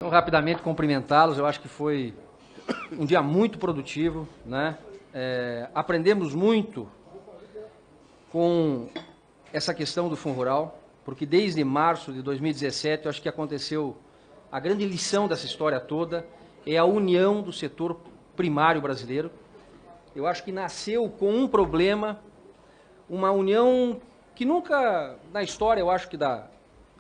Então, rapidamente cumprimentá-los, eu acho que foi um dia muito produtivo, né? Aprendemos muito com essa questão do Fundo Rural, porque desde março de 2017, eu acho que aconteceu a grande lição dessa história toda, é a união do setor primário brasileiro. Eu acho que nasceu com um problema, uma união que nunca, na história, eu acho que da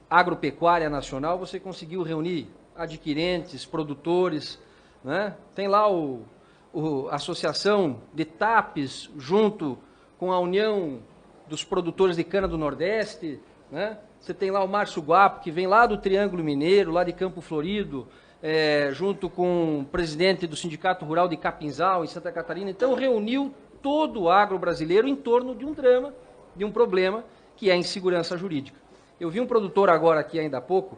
agropecuária nacional, você conseguiu reunir adquirentes, produtores, né? Tem lá a Associação de TAPES, junto com a União dos Produtores de Cana do Nordeste, né? Você tem lá o Márcio Guapo, que vem lá do Triângulo Mineiro, lá de Campo Florido, junto com o presidente do Sindicato Rural de Capinzal, em Santa Catarina. Então, reuniu todo o agro brasileiro em torno de um drama, de um problema, que é a insegurança jurídica. Eu vi um produtor agora aqui, ainda há pouco,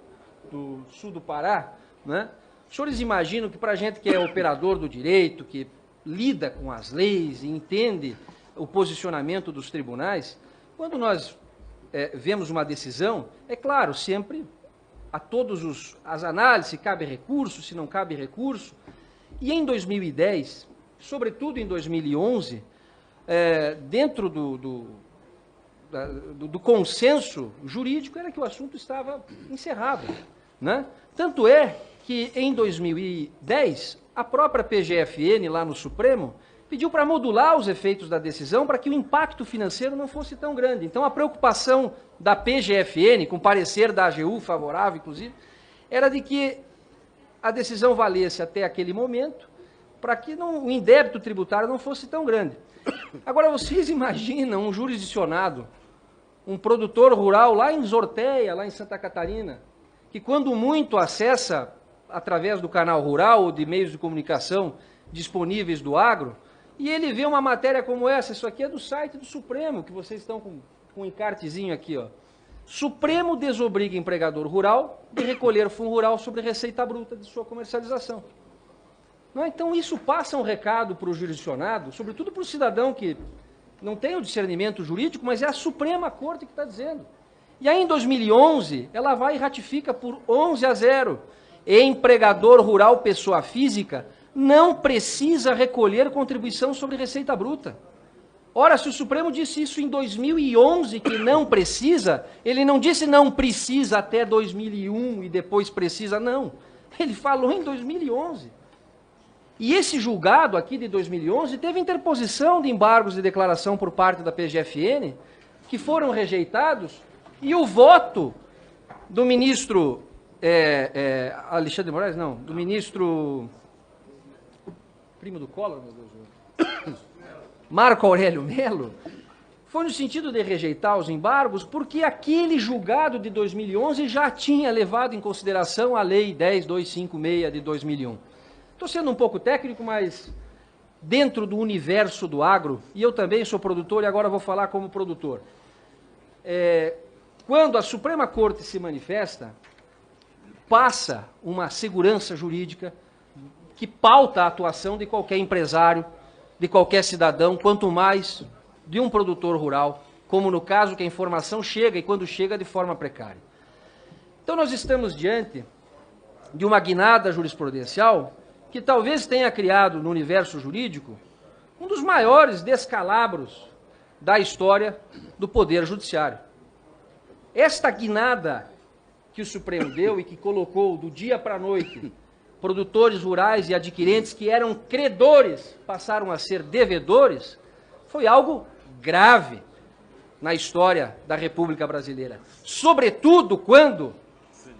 do sul do Pará, né? Os senhores imaginam que para a gente que é operador do direito, que lida com as leis e entende o posicionamento dos tribunais, quando nós vemos uma decisão, é claro, sempre a todas as análises, se cabe recurso, se não cabe recurso, e em 2010, sobretudo em 2011, dentro do consenso jurídico, era que o assunto estava encerrado, né? Tanto é que, em 2010, a própria PGFN, lá no Supremo, pediu para modular os efeitos da decisão para que o impacto financeiro não fosse tão grande. Então, a preocupação da PGFN, com parecer da AGU favorável, inclusive, era de que a decisão valesse até aquele momento, para que o indébito tributário não fosse tão grande. Agora, vocês imaginam um jurisdicionado, um produtor rural lá em Zorteia, lá em Santa Catarina, que quando muito acessa, através do canal rural ou de meios de comunicação disponíveis do agro, e ele vê uma matéria como essa, isso aqui é do site do Supremo, que vocês estão com um encartezinho aqui, ó. Supremo desobriga empregador rural de recolher fundo rural sobre receita bruta de sua comercialização. Não, então isso passa um recado para o jurisdicionado, sobretudo para o cidadão que não tem o discernimento jurídico, mas é a Suprema Corte que está dizendo. E aí, em 2011, ela vai e ratifica por 11-0. Empregador rural, pessoa física, não precisa recolher contribuição sobre receita bruta. Ora, se o Supremo disse isso em 2011, que não precisa, ele não disse não precisa até 2001 e depois precisa, não. Ele falou em 2011. E esse julgado aqui de 2011 teve interposição de embargos de declaração por parte da PGFN, que foram rejeitados, e o voto do ministro Alexandre de Moraes, não, do ministro primo do Collor, meu Deus, Marco Aurélio Melo, foi no sentido de rejeitar os embargos, porque aquele julgado de 2011 já tinha levado em consideração a Lei 10.256 de 2001. Estou sendo um pouco técnico, mas dentro do universo do agro, e eu também sou produtor e agora vou falar como produtor. Quando a Suprema Corte se manifesta, passa uma segurança jurídica que pauta a atuação de qualquer empresário, de qualquer cidadão, quanto mais de um produtor rural, como no caso que a informação chega e quando chega de forma precária. Então nós estamos diante de uma guinada jurisprudencial que talvez tenha criado no universo jurídico um dos maiores descalabros da história do Poder Judiciário. Esta guinada que o Supremo deu e que colocou do dia para a noite produtores rurais e adquirentes que eram credores passaram a ser devedores, foi algo grave na história da República Brasileira. Sobretudo quando,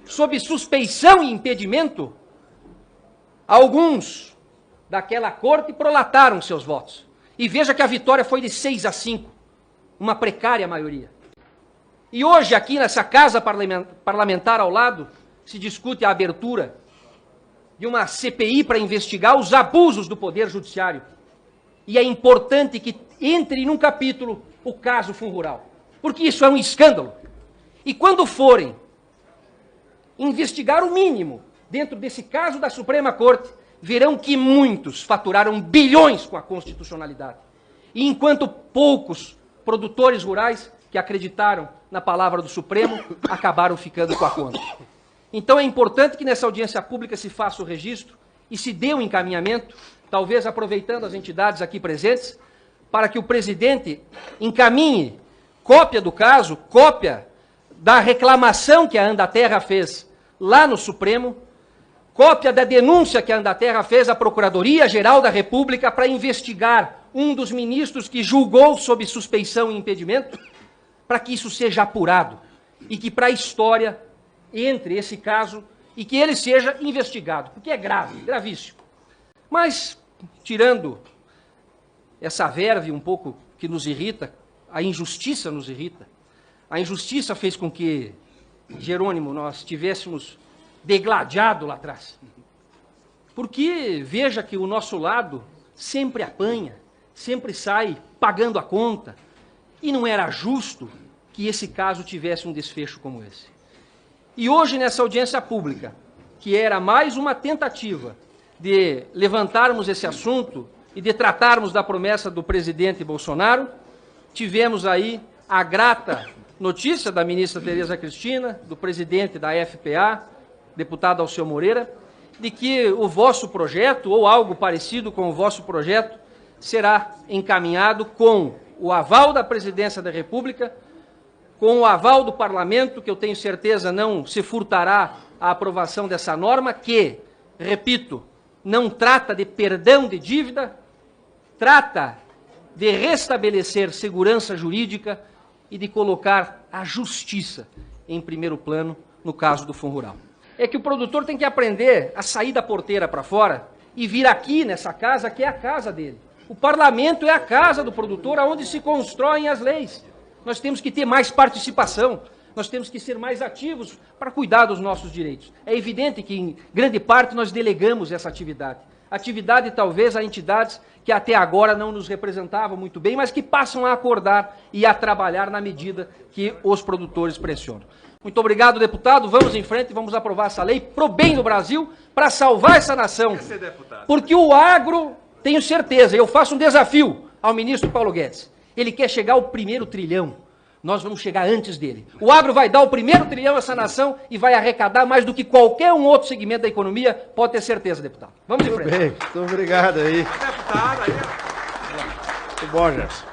sob suspeição e impedimento, alguns daquela corte prolataram seus votos. E veja que a vitória foi de 6-5, uma precária maioria. E hoje, aqui nessa casa parlamentar ao lado, se discute a abertura de uma CPI para investigar os abusos do Poder Judiciário. E é importante que entre num capítulo o caso Fundo Rural, porque isso é um escândalo. E quando forem investigar o mínimo dentro desse caso da Suprema Corte, verão que muitos faturaram bilhões com a constitucionalidade. E enquanto poucos produtores rurais que acreditaram na palavra do Supremo acabaram ficando com a conta. Então é importante que nessa audiência pública se faça o registro e se dê um encaminhamento, talvez aproveitando as entidades aqui presentes, para que o presidente encaminhe cópia do caso, cópia da reclamação que a Andaterra fez lá no Supremo, cópia da denúncia que a Andaterra fez à Procuradoria-Geral da República para investigar um dos ministros que julgou sob suspeição e impedimento, para que isso seja apurado e que para a história entre esse caso e que ele seja investigado, porque é grave, gravíssimo. Mas, tirando essa verve um pouco que nos irrita, a injustiça nos irrita, a injustiça fez com que, Jerônimo, nós tivéssemos degladiado lá atrás. Porque veja que o nosso lado sempre apanha, sempre sai pagando a conta, e não era justo que esse caso tivesse um desfecho como esse. E hoje, nessa audiência pública, que era mais uma tentativa de levantarmos esse assunto e de tratarmos da promessa do presidente Bolsonaro, tivemos aí a grata notícia da ministra Tereza Cristina, do presidente da FPA, deputado Alceu Moreira, de que o vosso projeto, ou algo parecido com o vosso projeto, será encaminhado com o aval da Presidência da República, com o aval do Parlamento, que eu tenho certeza não se furtará a aprovação dessa norma, que, repito, não trata de perdão de dívida, trata de restabelecer segurança jurídica e de colocar a justiça em primeiro plano no caso do Fundo Rural. É que o produtor tem que aprender a sair da porteira para fora e vir aqui nessa casa, que é a casa dele. O parlamento é a casa do produtor, onde se constroem as leis. Nós temos que ter mais participação, nós temos que ser mais ativos para cuidar dos nossos direitos. É evidente que, em grande parte, nós delegamos essa atividade. Atividade, talvez, a entidades que até agora não nos representavam muito bem, mas que passam a acordar e a trabalhar na medida que os produtores pressionam. Muito obrigado, deputado. Vamos em frente e vamos aprovar essa lei pro bem do Brasil, para salvar essa nação. Porque o agro, tenho certeza, eu faço um desafio ao ministro Paulo Guedes. Ele quer chegar ao 1º trilhão. Nós vamos chegar antes dele. O agro vai dar o 1º trilhão a essa nação e vai arrecadar mais do que qualquer um outro segmento da economia, pode ter certeza, deputado. Vamos em frente. Muito bem, muito obrigado aí. Deputado, aí. Muito bom, Gerson.